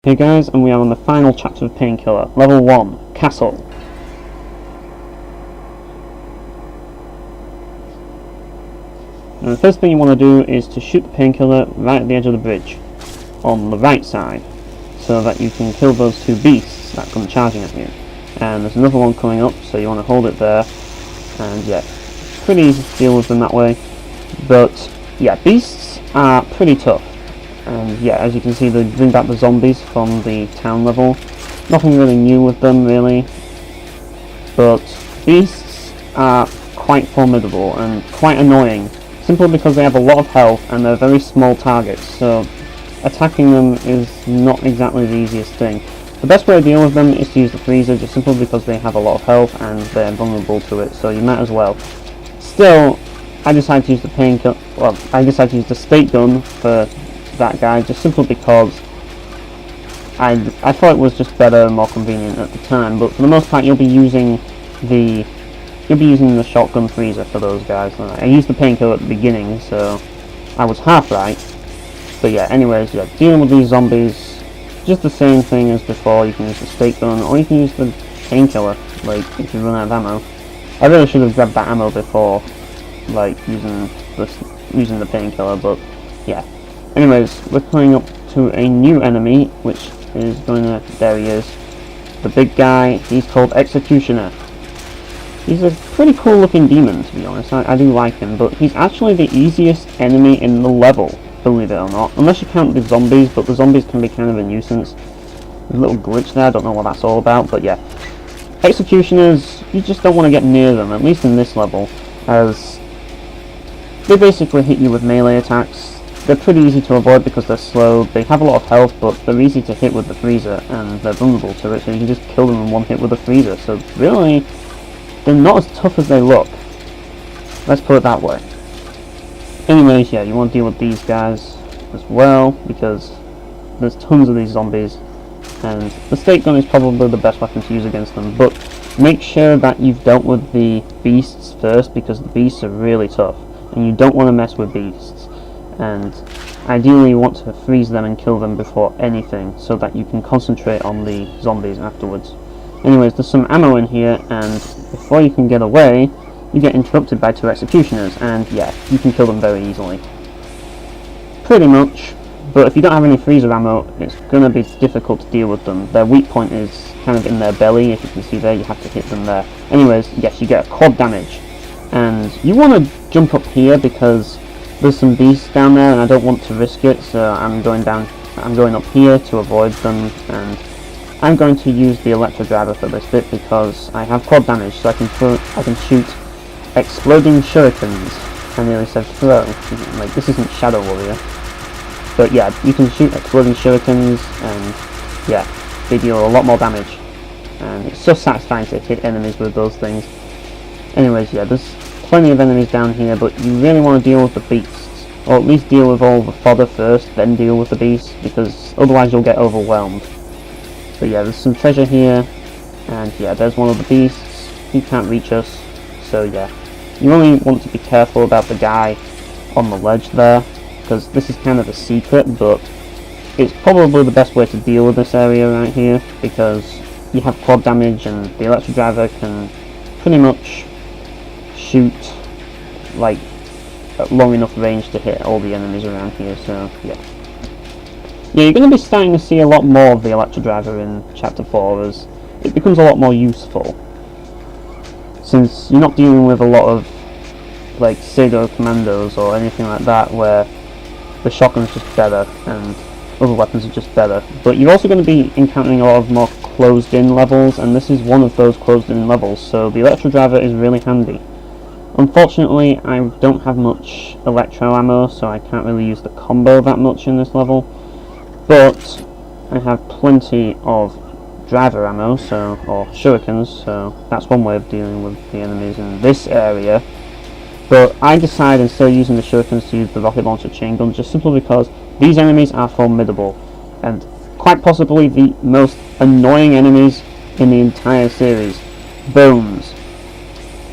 Hey guys, and we are on the final chapter of Painkiller, level 1, Castle. And the first thing you want to do is to shoot the Painkiller right at the edge of the bridge, on the right side, so that you can kill those two beasts that come charging at you. And there's another one coming up, so you want to hold it there, and yeah, pretty easy to deal with them that way. But yeah, beasts are pretty tough. And yeah, as you can see, they bring back the zombies from the town level. Nothing really new with them, really. But beasts are quite formidable and quite annoying, simply because they have a lot of health and they're very small targets, so attacking them is not exactly the easiest thing. The best way to deal with them is to use the freezer, just simply because they have a lot of health and they're vulnerable to it, so you might as well. Still, I decided to use the I decided to use the Stakegun for that guy, just simply because I thought it was just better and more convenient at the time. But for the most part, you'll be using the shotgun freezer for those guys. I used the Painkiller at the beginning, so I was half right. But yeah, anyways, yeah, dealing with these zombies, just the same thing as before. You can use the Stakegun, or you can use the Painkiller, like if you run out of ammo. I really should have grabbed that ammo before, like using the Painkiller, but yeah. Anyways, we're coming up to a new enemy, which is going to... there he is. The big guy, he's called Executioner. He's a pretty cool looking demon, to be honest. I do like him, but he's actually the easiest enemy in the level, believe it or not. Unless you count the zombies, but the zombies can be kind of a nuisance. There's a little glitch there, I don't know what that's all about, but yeah. Executioners, you just don't want to get near them, at least in this level, as they basically hit you with melee attacks. They're pretty easy to avoid because they're slow. They have a lot of health, but they're easy to hit with the freezer, and they're vulnerable to it, so you can just kill them in one hit with the freezer. So really, they're not as tough as they look. Let's put it that way. Anyways, yeah, you want to deal with these guys as well, because there's tons of these zombies, and the Stakegun is probably the best weapon to use against them, but make sure that you've dealt with the beasts first, because the beasts are really tough, and you don't want to mess with beasts. And ideally you want to freeze them and kill them before anything, so that you can concentrate on the zombies afterwards. Anyways, there's some ammo in here, and before you can get away, you get interrupted by two executioners, and yeah, you can kill them very easily. Pretty much, but if you don't have any freezer ammo, it's going to be difficult to deal with them. Their weak point is kind of in their belly, if you can see there, you have to hit them there. Anyways, yes, you get a quad damage, and you want to jump up here because there's some beasts down there and I don't want to risk it, so I'm going up here to avoid them, and I'm going to use the Electrodriver for this bit because I have quad damage, so I can shoot exploding shurikens. I nearly said throw, like this isn't Shadow Warrior. But yeah, you can shoot exploding shurikens, and yeah, they deal a lot more damage. And it's so satisfying to hit enemies with those things. Anyways, yeah, there's plenty of enemies down here, but you really want to deal with the beasts, or at least deal with all the fodder first, then deal with the beasts, because otherwise you'll get overwhelmed. But yeah, there's some treasure here, and yeah, there's one of the beasts. He can't reach us, so yeah, you only want to be careful about the guy on the ledge there, because this is kind of a secret, but it's probably the best way to deal with this area right here, because you have quad damage and the Electrodriver can pretty much shoot like at long enough range to hit all the enemies around here, so yeah. Yeah, you're going to be starting to see a lot more of the Electrodriver in Chapter 4 as it becomes a lot more useful, since you're not dealing with a lot of like pseudo commandos or anything like that where the shotgun's just better and other weapons are just better, but you're also going to be encountering a lot of more closed in levels, and this is one of those closed in levels, so the Electrodriver is really handy. Unfortunately, I don't have much electro ammo, so I can't really use the combo that much in this level, but I have plenty of driver ammo, or shurikens, so that's one way of dealing with the enemies in this area. But I decide, instead of using the shurikens, to use the rocket launcher Chaingun, just simply because these enemies are formidable, and quite possibly the most annoying enemies in the entire series. Bones.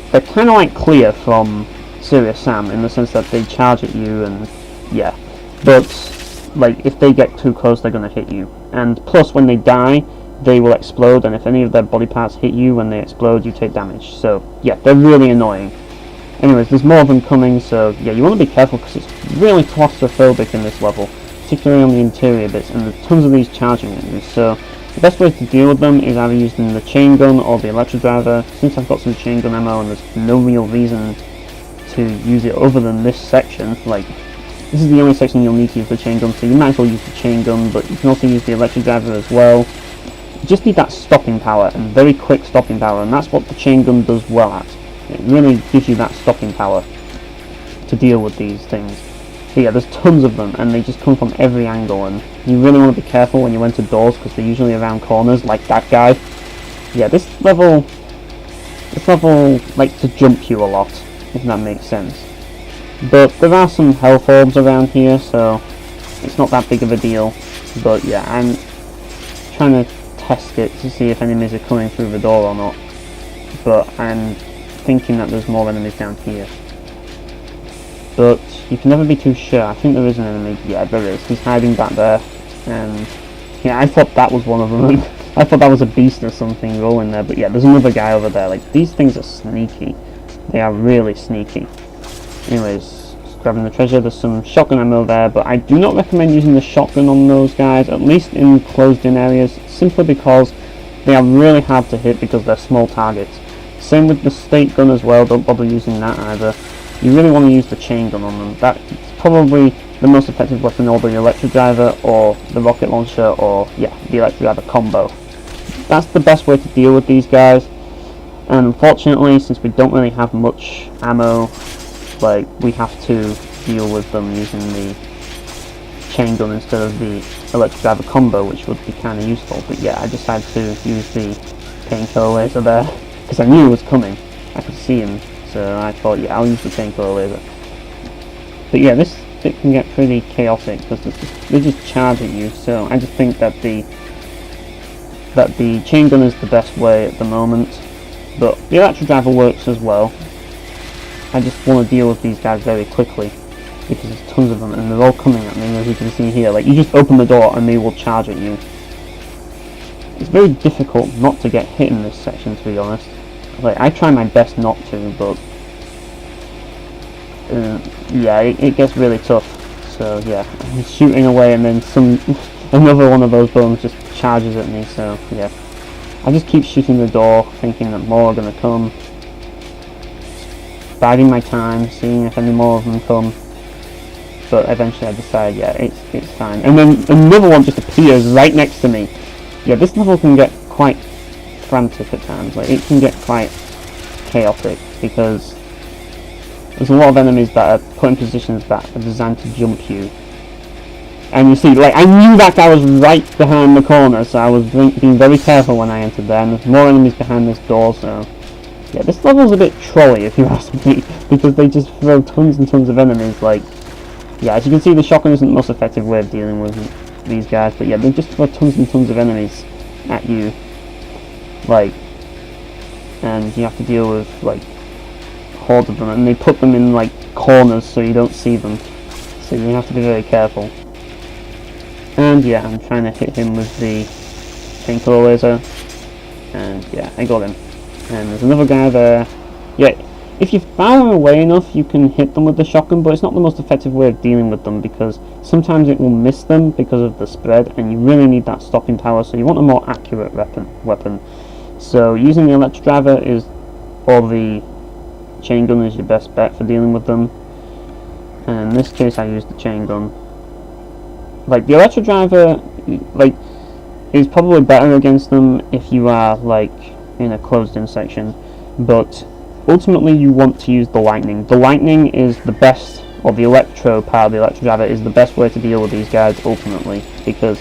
They're kind of like Clear from Serious Sam, in the sense that they charge at you, and yeah. But like, if they get too close, they're going to hit you. and plus when they die, they will explode, and if any of their body parts hit you when they explode, you take damage. So yeah, they're really annoying. Anyways, there's more of them coming, so yeah, you want to be careful because it's really claustrophobic in this level, particularly on the interior bits, and there's tons of these charging enemies. So the best way to deal with them is either using the Chaingun or the Electrodriver. Since I've got some Chaingun ammo and there's no real reason to use it other than this section, like, this is the only section you'll need to use the Chaingun, so you might as well use the Chaingun, but you can also use the Electrodriver as well. You just need that stopping power, and very quick stopping power, and that's what the Chaingun does well at. It really gives you that stopping power to deal with these things. But yeah, there's tons of them, and they just come from every angle, and you really want to be careful when you enter doors, because they're usually around corners, like that guy. Yeah, this level likes to jump you a lot, if that makes sense. But there are some health orbs around here, so it's not that big of a deal. But yeah, I'm trying to test it to see if enemies are coming through the door or not. But I'm thinking that there's more enemies down here. But you can never be too sure. I think there is an enemy. Yeah, there is. He's hiding back there. And yeah, I thought that was one of them. I thought that was a beast or something rolling there. But yeah, there's another guy over there. Like, these things are sneaky. They are really sneaky. Anyways, just grabbing the treasure. There's some shotgun ammo there, but I do not recommend using the shotgun on those guys, at least in closed-in areas, simply because they are really hard to hit because they're small targets. Same with the Stakegun as well, don't bother using that either. You really want to use the Chaingun on them. That's probably the most effective weapon, or the Electrodriver, or the rocket launcher, or yeah, the Electrodriver combo. That's the best way to deal with these guys. And unfortunately, since we don't really have much ammo, like, we have to deal with them using the Chaingun instead of the Electrodriver combo, which would be kind of useful. But yeah, I decided to use the Painkiller laser there, because I knew it was coming. I could see him, so I thought, yeah, I'll use the Painkiller laser. But yeah, this bit can get pretty chaotic, because they just charge at you, so I just think that the Chaingun is the best way at the moment. But the Electrodriver works as well. I just want to deal with these guys very quickly, because there's tons of them, and they're all coming at me, as you can see here. Like, you just open the door and they will charge at you. It's very difficult not to get hit in this section, to be honest. Like, I try my best not to, but yeah, it gets really tough. So yeah, I'm shooting away, and then another one of those bombs just charges at me. So yeah, I just keep shooting the door, thinking that more are gonna come. Biding my time, seeing if any more of them come, but eventually I decide, yeah, it's fine. And then another one just appears right next to me. Yeah, this level can get quite frantic at times. Like, it can get quite chaotic, because there's a lot of enemies that are put in positions that are designed to jump you. And you see, like, I knew that guy was right behind the corner, so I was being very careful when I entered there, and there's more enemies behind this door, so yeah, this level's a bit trolly, if you ask me, because they just throw tons and tons of enemies. Like, yeah, as you can see, the shotgun isn't the most effective way of dealing with these guys, but yeah, they just throw tons and tons of enemies at you, like, and you have to deal with, like, hordes of them, and they put them in, like, corners so you don't see them, so you have to be very careful. And yeah, I'm trying to hit him with the Painkiller laser, and yeah, I got him. And there's another guy there. Yeah, if you fire away enough, you can hit them with the shotgun, but it's not the most effective way of dealing with them, because sometimes it will miss them because of the spread, and you really need that stopping power, so you want a more accurate weapon. So using the Electrodriver or the Chaingun is your best bet for dealing with them. And in this case, I used the Chaingun. Like, the Electrodriver, like, is probably better against them if you are, like, in a closed-in section, but ultimately you want to use the lightning. The lightning is the best, or the electro part of the Electrodriver is the best way to deal with these guys ultimately, because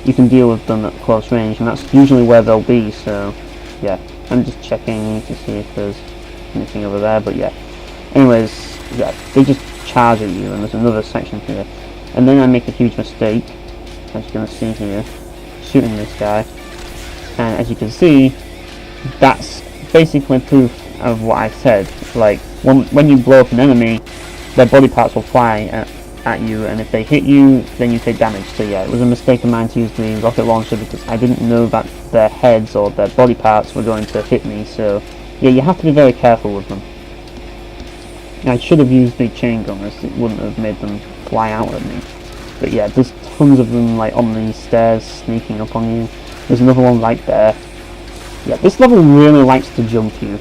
you can deal with them at close range, and that's usually where they'll be. So yeah, I'm just checking to see if there's anything over there, but yeah. Anyways, yeah, they just charge at you, and there's another section here, and then I make a huge mistake, as you're going to see here, shooting this guy, and as you can see, that's basically proof of what I said. Like, when you blow up an enemy, their body parts will fly at you, and if they hit you, then you take damage. So yeah, it was a mistake of mine to use the rocket launcher because I didn't know that their heads or their body parts were going to hit me. So yeah, you have to be very careful with them. I should have used the chain gun, as it wouldn't have made them fly out at me. But yeah, there's tons of them like on these stairs sneaking up on you. There's another one right there. Yeah, this level really likes to jump you.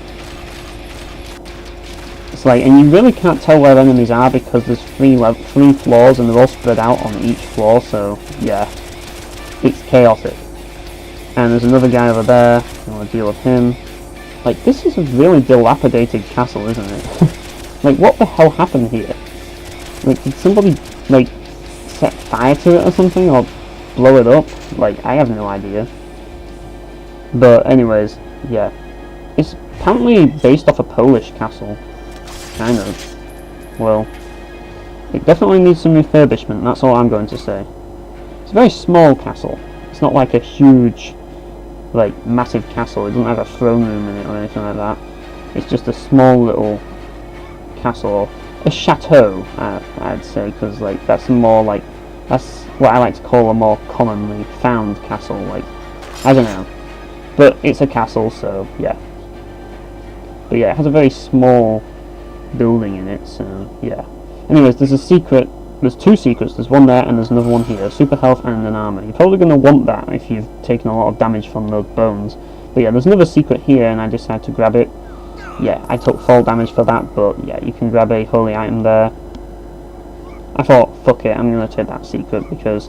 It's like, and you really can't tell where enemies are because there's three floors and they're all spread out on each floor, so yeah, it's chaotic. And there's another guy over there, I want to deal with him. Like, this is a really dilapidated castle, isn't it? Like, what the hell happened here? Like, did somebody, like, set fire to it or something, or blow it up? Like, I have no idea. But anyways, yeah. It's apparently based off a Polish castle. Kind of. Well, it definitely needs some refurbishment, that's all I'm going to say. It's a very small castle. It's not like a huge, like, massive castle. It doesn't have a throne room in it or anything like that. It's just a small little castle. A chateau, I'd say, because, like, that's more like, that's what I like to call a more commonly found castle. Like, I don't know. But it's a castle, so, yeah. But yeah, it has a very small building in it, so yeah. Anyways, there's a secret, there's two secrets, there's one there and there's another one here, super health and an armor. You're probably going to want that if you've taken a lot of damage from those bones. But yeah, there's another secret here and I decided to grab it. Yeah, I took fall damage for that, but yeah, you can grab a holy item there. I thought, fuck it, I'm going to take that secret because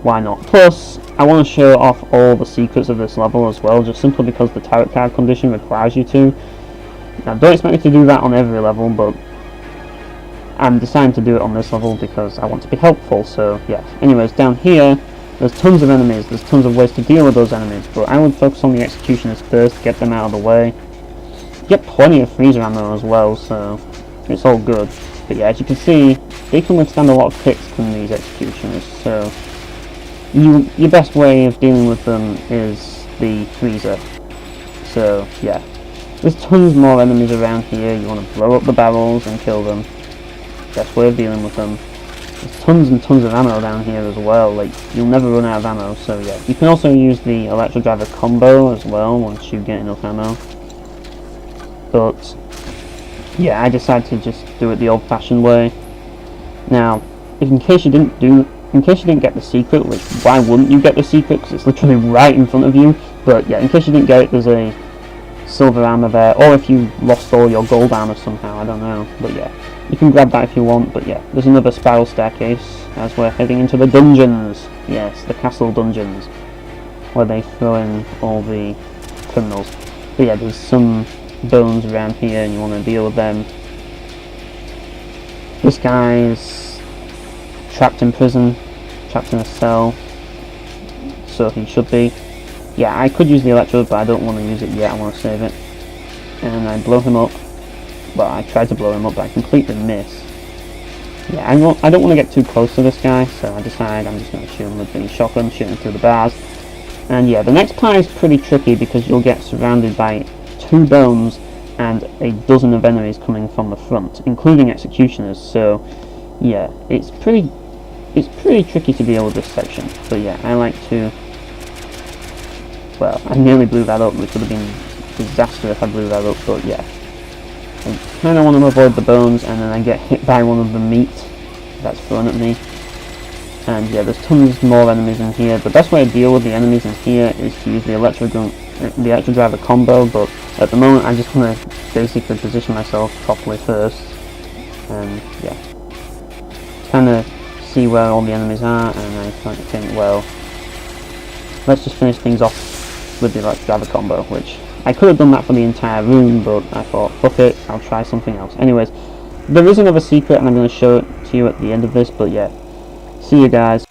why not? Plus, I want to show off all the secrets of this level as well, just simply because the tarot card condition requires you to. Now, don't expect me to do that on every level, but I'm deciding to do it on this level because I want to be helpful, so yeah. Anyways, down here, there's tons of enemies, there's tons of ways to deal with those enemies, but I would focus on the executioners first, get them out of the way. You get plenty of freezer ammo as well, so it's all good. But yeah, as you can see, they can withstand a lot of hits from these executioners, so your best way of dealing with them is the freezer. So yeah. There's tons more enemies around here. You want to blow up the barrels and kill them. Best way of dealing with them. There's tons and tons of ammo down here as well. Like, you'll never run out of ammo, so yeah. You can also use the Electrodriver combo as well once you get enough ammo. But yeah, I decided to just do it the old-fashioned way. Now, in case you didn't get the secret, which why wouldn't you get the secret? Because it's literally right in front of you. But yeah, in case you didn't get it, there's a silver armor there, or if you lost all your gold armor somehow, I don't know, but yeah, you can grab that if you want. But yeah, there's another spiral staircase as we're heading into the dungeons. Yes, the castle dungeons, where they throw in all the criminals. But yeah, there's some bones around here and you want to deal with them. This guy's trapped in prison, trapped in a cell, so he should be. Yeah, I could use the electrode, but I don't want to use it yet, I want to save it. And I blow him up. Well, I tried to blow him up, but I completely miss. Yeah, I don't want to get too close to this guy, so I decide I'm just going to shoot him with the shotgun, shoot him through the bars. And yeah, the next part is pretty tricky because you'll get surrounded by 2 bones and a dozen of enemies coming from the front, including executioners, so yeah, it's pretty tricky to deal with this section. But yeah, I like to... Well, I nearly blew that up, which would have been a disaster if I blew that up, but yeah. I kind of want to avoid the bones, and then I get hit by one of the meat that's thrown at me. And yeah, there's tons more enemies in here. The best way to deal with the enemies in here is to use the Electrodriver combo, but at the moment I just want to basically position myself properly first. And yeah, kind of see where all the enemies are, and I think, well, let's just finish things off with the Electrodriver combo, which I could have done that for the entire room, but I thought, fuck it, I'll try something else. Anyways, there is another secret, and I'm going to show it to you at the end of this, but yeah, see you guys.